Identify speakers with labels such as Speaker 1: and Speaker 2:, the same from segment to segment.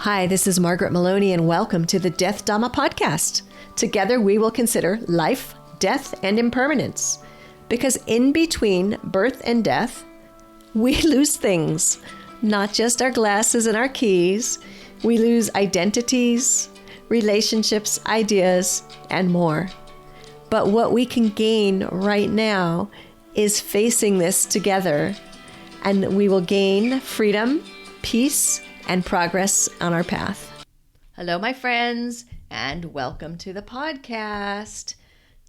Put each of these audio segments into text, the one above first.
Speaker 1: Hi, this is Margaret Meloni, and welcome to the Death Dhamma Podcast. Together we will consider life, death, and impermanence. Because in between birth and death, we lose things. Not just our glasses and our keys. We lose identities, relationships, ideas, and more. But what we can gain right now is facing this together, and we will gain freedom, peace, and progress on our path. Hello, my friends, and welcome to the podcast.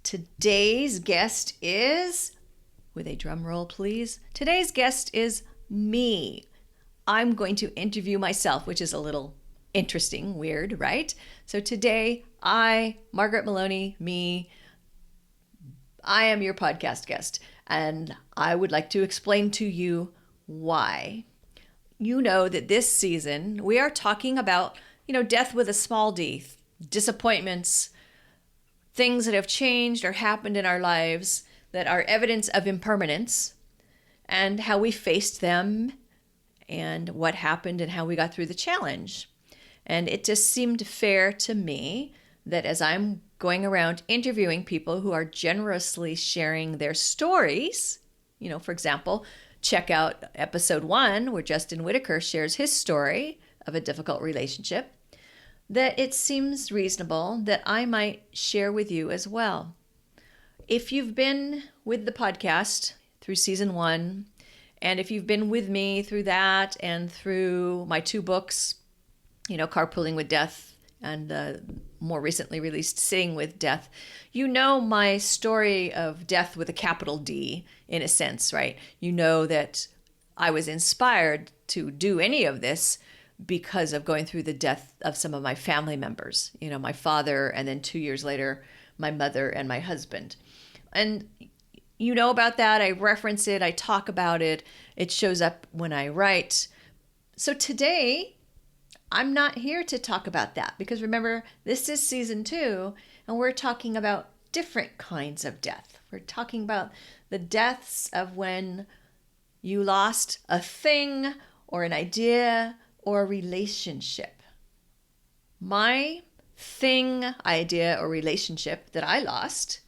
Speaker 1: Today's guest is, with a drum roll, please. Today's guest is me. I'm going to interview myself, which is a little interesting, weird, right? So today, Margaret Meloni, I am your podcast guest, and I would like to explain to you why. You know that this season we are talking about, death with a small d, disappointments, things that have changed or happened in our lives that are evidence of impermanence, and how we faced them and what happened and how we got through the challenge. And it just seemed fair to me that as I'm going around interviewing people who are generously sharing their stories, for example, check out episode 1 where Justin Whitaker shares his story of a difficult relationship, that it seems reasonable that I might share with you as well. If you've been with the podcast through season 1, and if you've been with me through that and through my 2 books, Carpooling with Death and the more recently released Sitting with Death, you know my story of death with a capital D, in a sense, right? You know that I was inspired to do any of this because of going through the death of some of my family members, my father, and then 2 years later, my mother and my husband. And you know about that. I reference it. I talk about it. It shows up when I write. So today, I'm not here to talk about that because remember, this is season 2 and we're talking about different kinds of death. We're talking about the deaths of when you lost a thing or an idea or a relationship. My thing, idea, or relationship that I lost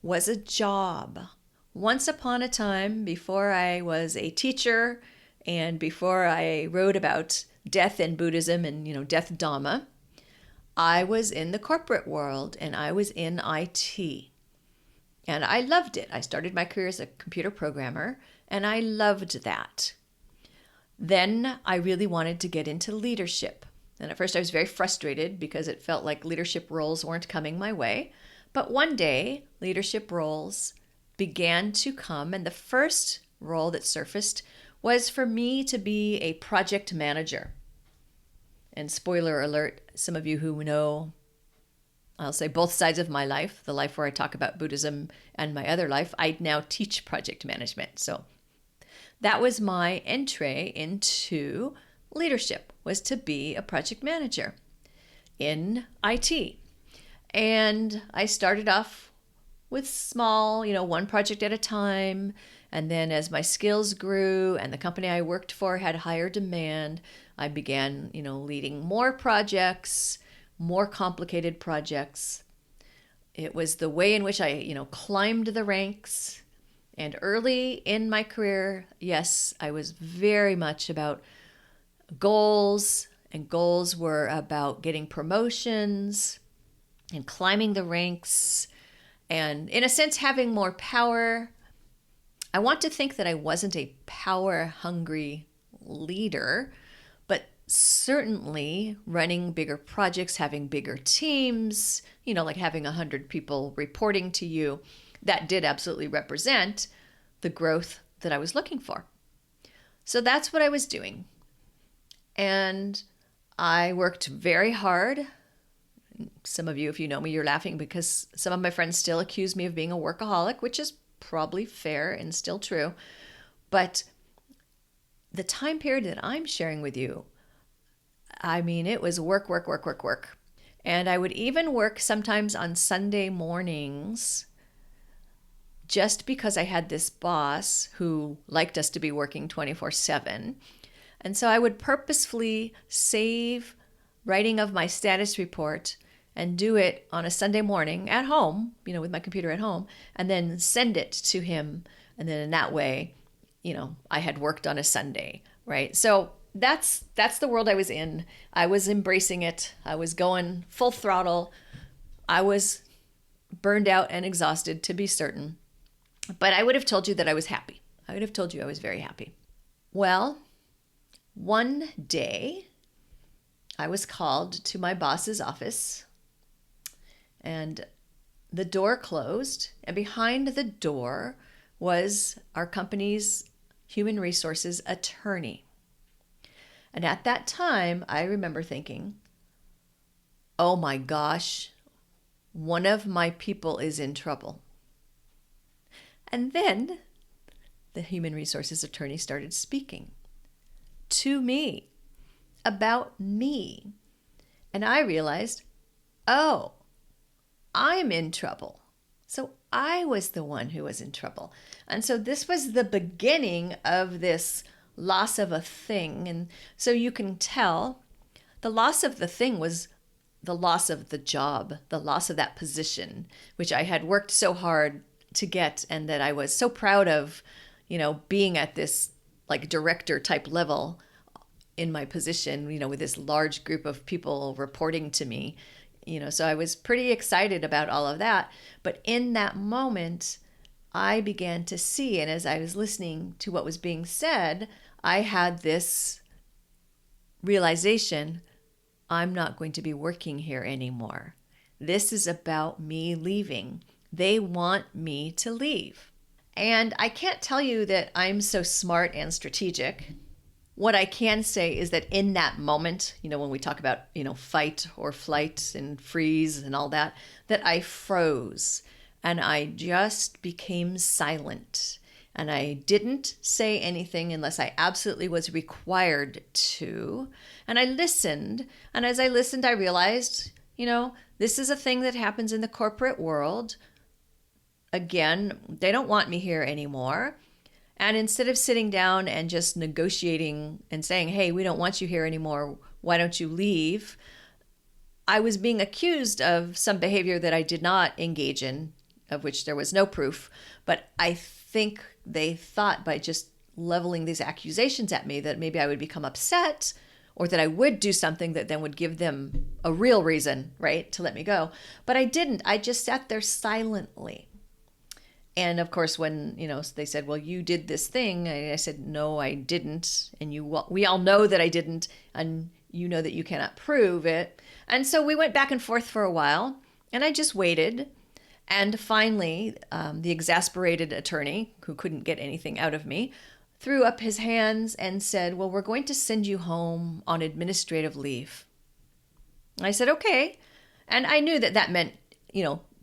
Speaker 1: was a job. Once upon a time, before I was a teacher and before I wrote about death and Buddhism and, Death Dhamma, I was in the corporate world and I was in IT. And I loved it. I started my career as a computer programmer and I loved that. Then I really wanted to get into leadership. And at first I was very frustrated because it felt like leadership roles weren't coming my way. But one day, leadership roles began to come, and the first role that surfaced was for me to be a project manager. And spoiler alert, some of you who know, I'll say both sides of my life, the life where I talk about Buddhism and my other life, I now teach project management. So that was my entree into leadership, was to be a project manager in IT. And I started off with small, one project at a time. And then as my skills grew and the company I worked for had higher demand, I began, leading more projects, more complicated projects. It was the way in which I, climbed the ranks. And early in my career, yes, I was very much about goals, and goals were about getting promotions and climbing the ranks and, in a sense, having more power. I want to think that I wasn't a power-hungry leader, but certainly running bigger projects, having bigger teams, like having 100 people reporting to you, that did absolutely represent the growth that I was looking for. So that's what I was doing. And I worked very hard. Some of you, if you know me, you're laughing because some of my friends still accuse me of being a workaholic, which is probably fair and still true. But the time period that I'm sharing with you, it was work. And I would even work sometimes on Sunday mornings just because I had this boss who liked us to be working 24/7. And so I would purposefully save writing of my status report and do it on a Sunday morning at home, with my computer at home, and then send it to him. And then in that way, I had worked on a Sunday, right? So that's the world I was in. I was embracing it. I was going full throttle. I was burned out and exhausted, to be certain. But I would have told you that I was happy. I would have told you I was very happy. Well, one day I was called to my boss's office, and the door closed, and behind the door was our company's human resources attorney. And at that time, I remember thinking, oh my gosh, one of my people is in trouble. And then the human resources attorney started speaking to me about me. And I realized, oh, I'm in trouble. So I was the one who was in trouble. And so this was the beginning of this loss of a thing. And so you can tell the loss of the thing was the loss of the job, the loss of that position, which I had worked so hard to get and that I was so proud of, being at this like director type level in my position, with this large group of people reporting to me, so I was pretty excited about all of that. But in that moment, I began to see, and as I was listening to what was being said, I had this realization, I'm not going to be working here anymore. This is about me leaving. They want me to leave. And I can't tell you that I'm so smart and strategic. What I can say is that in that moment, when we talk about, fight or flight and freeze and all that, that I froze and I just became silent. And I didn't say anything unless I absolutely was required to. And I listened. And as I listened, I realized, this is a thing that happens in the corporate world. Again, they don't want me here anymore. And instead of sitting down and just negotiating and saying, hey, we don't want you here anymore, why don't you leave? I was being accused of some behavior that I did not engage in, of which there was no proof. But I think they thought by just leveling these accusations at me that maybe I would become upset or that I would do something that then would give them a real reason, right, to let me go. But I didn't. I just sat there silently. And of course, when, they said, well, you did this thing, I said, no, I didn't. And we all know that I didn't. And you know that you cannot prove it. And so we went back and forth for a while. And I just waited. And finally, the exasperated attorney, who couldn't get anything out of me, threw up his hands and said, well, we're going to send you home on administrative leave. I said, okay. And I knew that meant,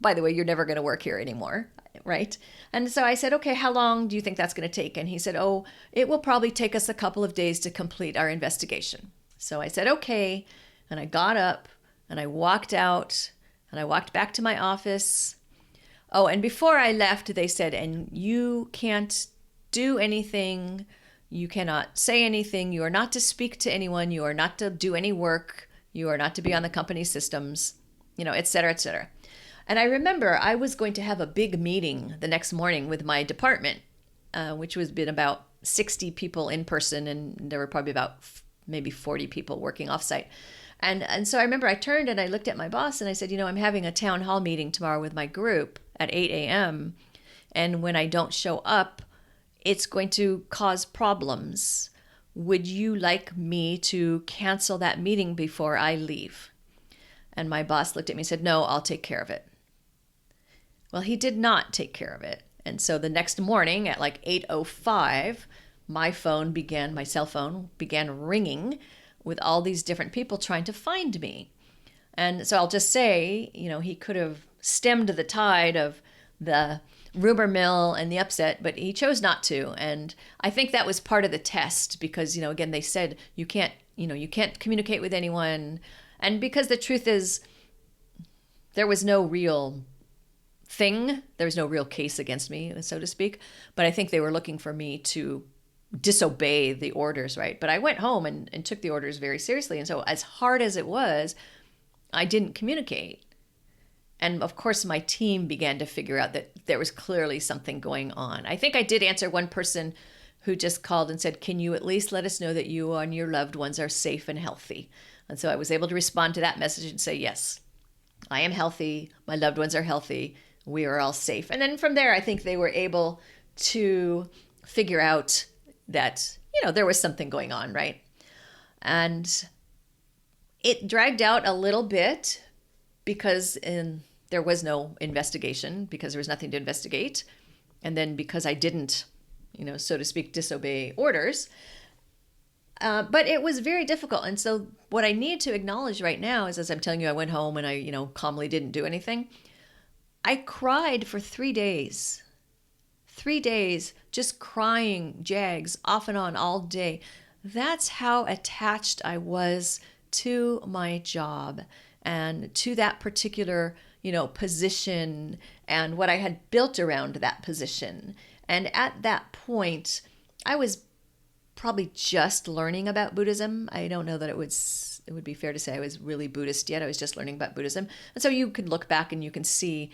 Speaker 1: by the way, you're never going to work here anymore. Right? And so I said, okay, how long do you think that's going to take? And he said, oh, it will probably take us a couple of days to complete our investigation. So I said, okay. And I got up and I walked out and I walked back to my office. Oh, and before I left, they said, and you can't do anything. You cannot say anything. You are not to speak to anyone. You are not to do any work. You are not to be on the company systems, et cetera, et cetera. And I remember I was going to have a big meeting the next morning with my department, which was been about 60 people in person, and there were probably about maybe 40 people working offsite. And so I remember I turned and I looked at my boss and I said, I'm having a town hall meeting tomorrow with my group at 8 a.m. And when I don't show up, it's going to cause problems. Would you like me to cancel that meeting before I leave? And my boss looked at me and said, no, I'll take care of it. Well, he did not take care of it. And so the next morning at like 8:05, my cell phone began ringing with all these different people trying to find me. And so I'll just say, he could have stemmed the tide of the rumor mill and the upset, but he chose not to. And I think that was part of the test because, again, they said you can't communicate with anyone. And because the truth is, there was no real thing. There was no real case against me, so to speak. But I think they were looking for me to disobey the orders, right? But I went home and took the orders very seriously. And so as hard as it was, I didn't communicate. And of course, my team began to figure out that there was clearly something going on. I think I did answer one person who just called and said, can you at least let us know that you and your loved ones are safe and healthy? And so I was able to respond to that message and say, yes, I am healthy. My loved ones are healthy. We are all safe. And then from there, I think they were able to figure out that, there was something going on, right? And it dragged out a little bit because there was no investigation, because there was nothing to investigate. And then because I didn't, so to speak, disobey orders. But it was very difficult. And so what I need to acknowledge right now is, as I'm telling you, I went home and I, calmly didn't do anything. I cried for 3 days. 3 days, just crying, jags, off and on all day. That's how attached I was to my job and to that particular, position and what I had built around that position. And at that point, I was probably just learning about Buddhism. I don't know that it would be fair to say I was really Buddhist yet. I was just learning about Buddhism. And so you can look back and you can see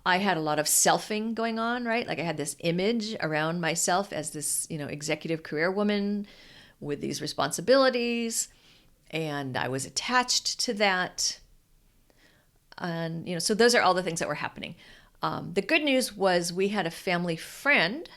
Speaker 1: I had a lot of selfing going on, right? Like I had this image around myself as this, executive career woman with these responsibilities. And I was attached to that. And, so those are all the things that were happening. The good news was we had a family friend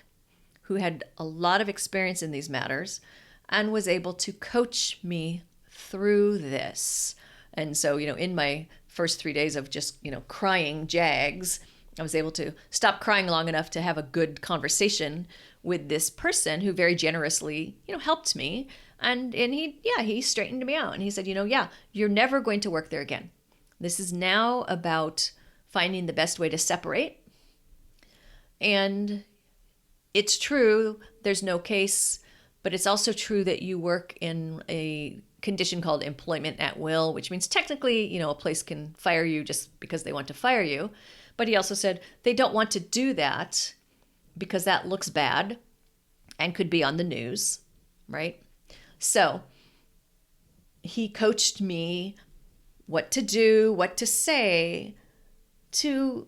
Speaker 1: who had a lot of experience in these matters and was able to coach me through this. And so, in my first 3 days of just, crying jags, I was able to stop crying long enough to have a good conversation with this person who very generously, helped me. And he straightened me out. And he said, you're never going to work there again. This is now about finding the best way to separate. And it's true, there's no case, but it's also true that you work in a condition called employment at will, which means technically, a place can fire you just because they want to fire you. But he also said they don't want to do that because that looks bad and could be on the news, right? So he coached me what to do, what to say to,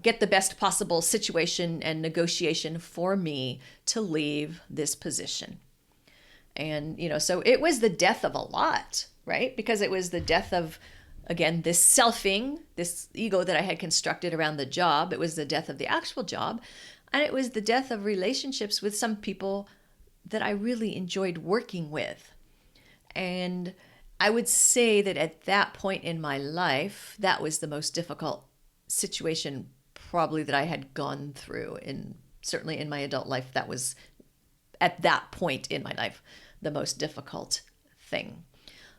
Speaker 1: get the best possible situation and negotiation for me to leave this position. And, so it was the death of a lot, right? Because it was the death of, again, this selfing, this ego that I had constructed around the job. It was the death of the actual job. And it was the death of relationships with some people that I really enjoyed working with. And I would say that at that point in my life, that was the most difficult situation probably that I had gone through. Certainly in my adult life, that was at that point in my life, the most difficult thing.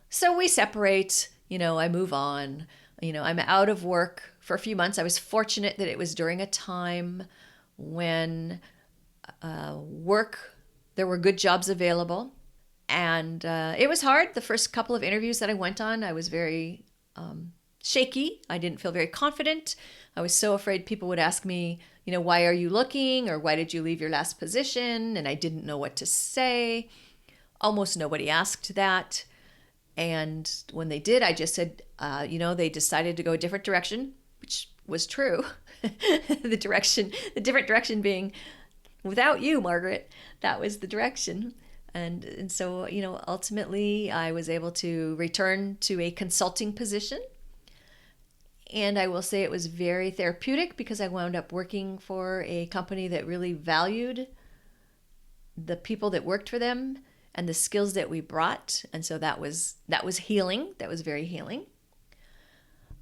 Speaker 1: So we separate, I move on, I'm out of work for a few months. I was fortunate that it was during a time when there were good jobs available. And it was hard. The first couple of interviews that I went on, I was very shaky. I didn't feel very confident. I was so afraid people would ask me, why are you looking? Or why did you leave your last position? And I didn't know what to say. Almost nobody asked that. And when they did, I just said, they decided to go a different direction, which was true. The different direction being without you, Margaret. That was the direction. And so, ultimately I was able to return to a consulting position. And I will say it was very therapeutic because I wound up working for a company that really valued the people that worked for them and the skills that we brought. And so that was healing. That was very healing.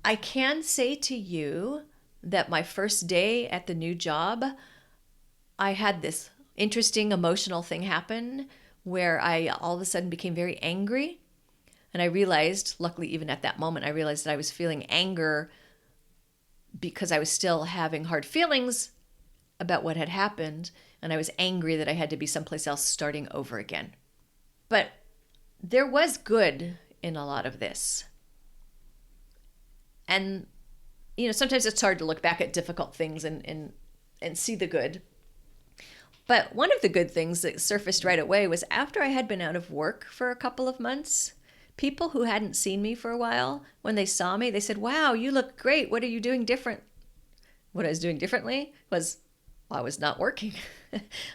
Speaker 1: I can say to you that my first day at the new job, I had this interesting emotional thing happen where I all of a sudden became very angry. And I realized, luckily even at that moment, I realized that I was feeling anger because I was still having hard feelings about what had happened. And I was angry that I had to be someplace else starting over again. But there was good in a lot of this. And, sometimes it's hard to look back at difficult things and see the good. But one of the good things that surfaced right away was after I had been out of work for a couple of months, people who hadn't seen me for a while, when they saw me, they said, "Wow, you look great. What are you doing different?" What I was doing differently was I was not working.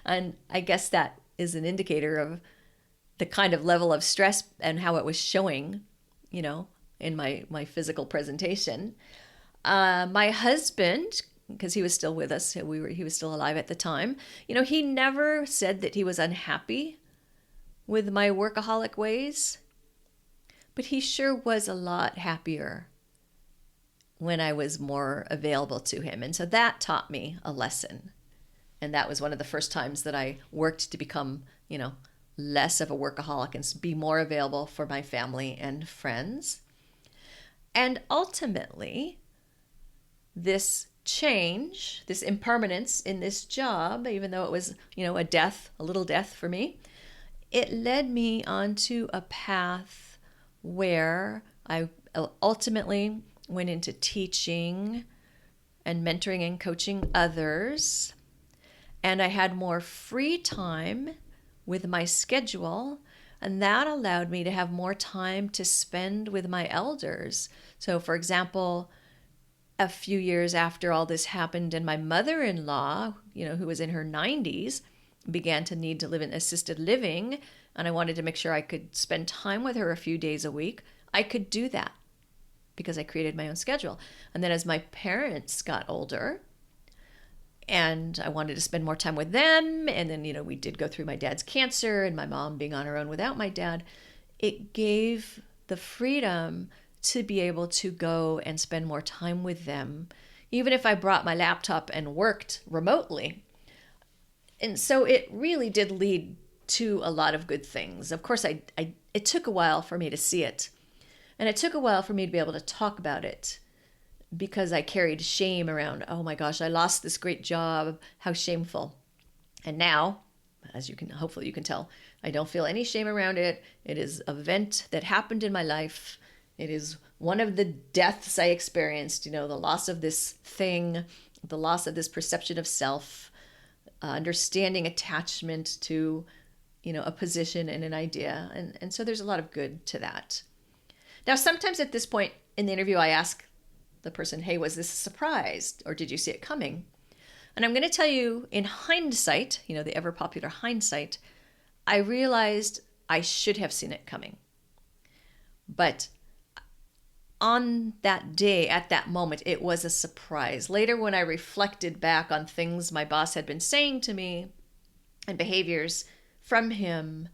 Speaker 1: And I guess that is an indicator of the kind of level of stress and how it was showing, in my physical presentation. My husband, because he was still with us, he was still alive at the time, he never said that he was unhappy with my workaholic ways, but he sure was a lot happier when I was more available to him. And so that taught me a lesson. And that was one of the first times that I worked to become, less of a workaholic and be more available for my family and friends. And ultimately, this change, this impermanence in this job, even though it was, a little death for me, it led me onto a path where I ultimately went into teaching and mentoring and coaching others. And I had more free time with my schedule, and that allowed me to have more time to spend with my elders. So, for example, a few years after all this happened and my mother-in-law, who was in her 90s, began to need to live in assisted living, and I wanted to make sure I could spend time with her a few days a week, I could do that because I created my own schedule. And then as my parents got older and I wanted to spend more time with them, and then, we did go through my dad's cancer and my mom being on her own without my dad, it gave the freedom to be able to go and spend more time with them, even if I brought my laptop and worked remotely. And so it really did lead to a lot of good things. Of course, it took a while for me to see it. And it took a while for me to be able to talk about it because I carried shame around. Oh my gosh, I lost this great job. How shameful. And now, as hopefully you can tell, I don't feel any shame around it. It is an event that happened in my life. It is one of the deaths I experienced, the loss of this thing, the loss of this perception of self, understanding attachment to, a position and an idea. And so there's a lot of good to that. Now, sometimes at this point in the interview, I ask the person, hey, was this a surprise or did you see it coming? And I'm going to tell you in hindsight, the ever popular hindsight, I realized I should have seen it coming. But on that day, at that moment, it was a surprise. Later, when I reflected back on things my boss had been saying to me and behaviors from him,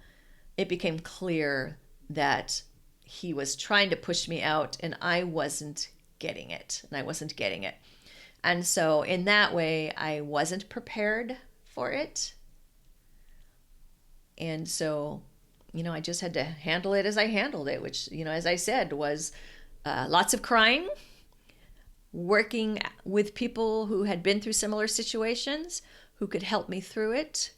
Speaker 1: it became clear that he was trying to push me out and I wasn't getting it. And so in that way, I wasn't prepared for it. And so, I just had to handle it as I handled it, which, as I said, was lots of crying, working with people who had been through similar situations, who could help me through it.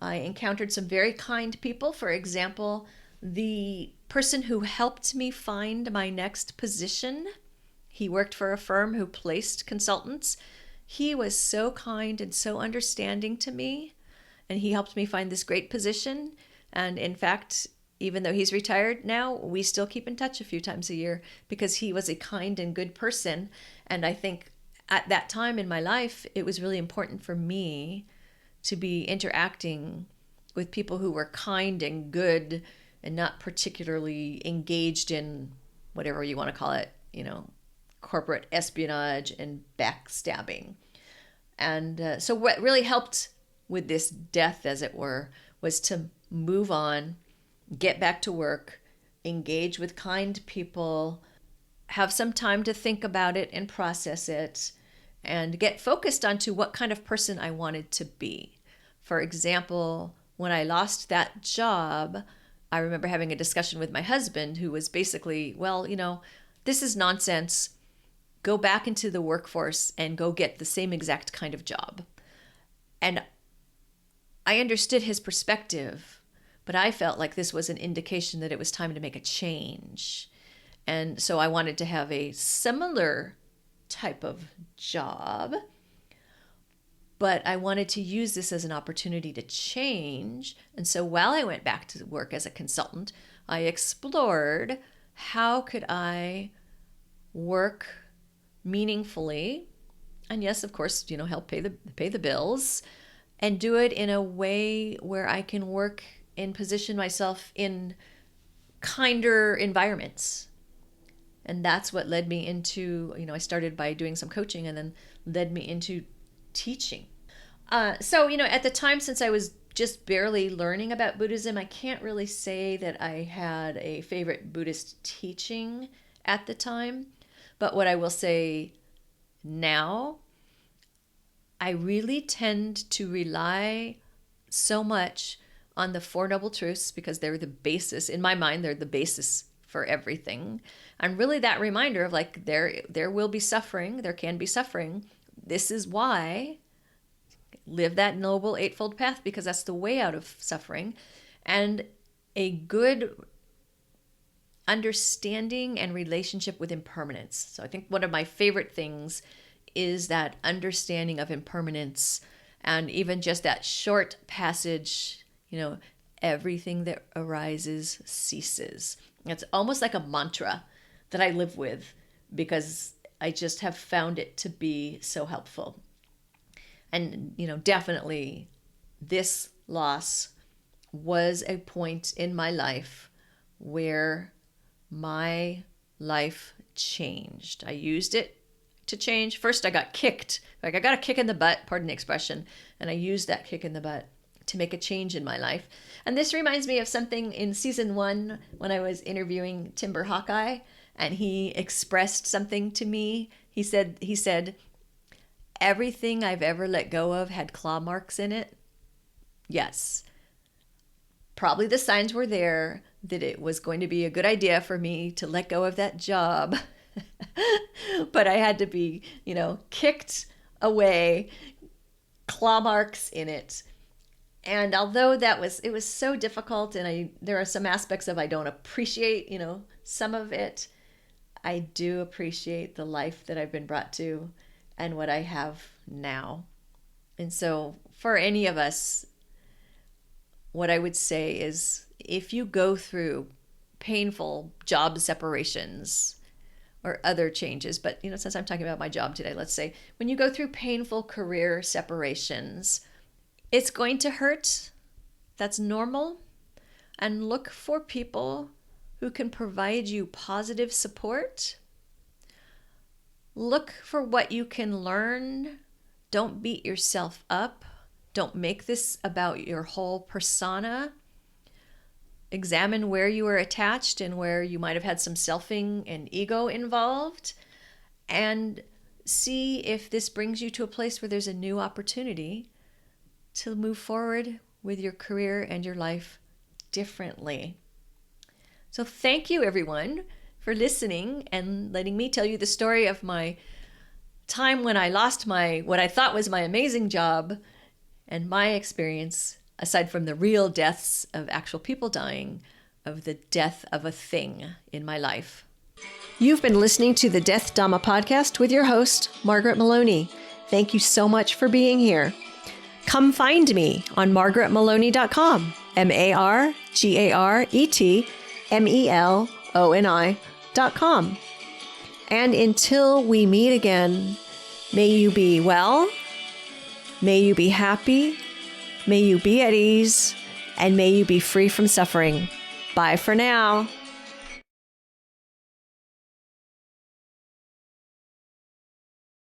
Speaker 1: I encountered some very kind people. For example, the person who helped me find my next position, he worked for a firm who placed consultants. He was so kind and so understanding to me, and he helped me find this great position. And in fact, even though he's retired now, we still keep in touch a few times a year because he was a kind and good person. And I think at that time in my life, it was really important for me to be interacting with people who were kind and good and not particularly engaged in whatever you want to call it, corporate espionage and backstabbing. And so what really helped with this death, as it were, was to move on, get back to work, engage with kind people, have some time to think about it and process it, and get focused onto what kind of person I wanted to be. For example, when I lost that job, I remember having a discussion with my husband who was basically, well, this is nonsense. Go back into the workforce and go get the same exact kind of job. And I understood his perspective, but I felt like this was an indication that it was time to make a change. And so I wanted to have a similar type of job, but I wanted to use this as an opportunity to change. And so while I went back to work as a consultant, I explored how could I work meaningfully, and yes, of course, help pay the bills, and do it in a way where I can work and position myself in kinder environments. And that's what led me into, I started by doing some coaching and then led me into teaching. So at the time, since I was just barely learning about Buddhism, I can't really say that I had a favorite Buddhist teaching at the time. But what I will say now, I really tend to rely so much on the Four Noble Truths because they're the basis, in my mind, they're the basis for everything. And really that reminder of like, there will be suffering, there can be suffering. This is why. Live that noble eightfold path because that's the way out of suffering. And a good understanding and relationship with impermanence. So I think one of my favorite things is that understanding of impermanence, and even just that short passage, everything that arises ceases. It's almost like a mantra that I live with because I just have found it to be so helpful. And, definitely this loss was a point in my life where my life changed. I used it to change. First, I got kicked. I got a kick in the butt, pardon the expression. And I used that kick in the butt to make a change in my life. And this reminds me of something in season 1 when I was interviewing Timber Hawkeye, and he expressed something to me. He said, everything I've ever let go of had claw marks in it. Yes. Probably the signs were there that it was going to be a good idea for me to let go of that job. But I had to be, kicked away, claw marks in it. And although it was so difficult, and there are some aspects of I don't appreciate, some of it, I do appreciate the life that I've been brought to and what I have now. And so for any of us, what I would say is if you go through painful job separations or other changes, but since I'm talking about my job today, let's say when you go through painful career separations, it's going to hurt. That's normal. And look for people who can provide you positive support. Look for what you can learn. Don't beat yourself up. Don't make this about your whole persona. Examine where you were attached and where you might have had some selfing and ego involved, and see if this brings you to a place where there's a new opportunity to move forward with your career and your life differently. So thank you, everyone, for listening and letting me tell you the story of my time when I lost what I thought was my amazing job, and my experience, aside from the real deaths of actual people dying, of the death of a thing in my life. You've been listening to the Death Dhamma Podcast with your host, Margaret Meloni. Thank you so much for being here. Come find me on margaretmeloni.com, MargaretMeloni.com. And until we meet again, may you be well, may you be happy, may you be at ease, and may you be free from suffering. Bye for now.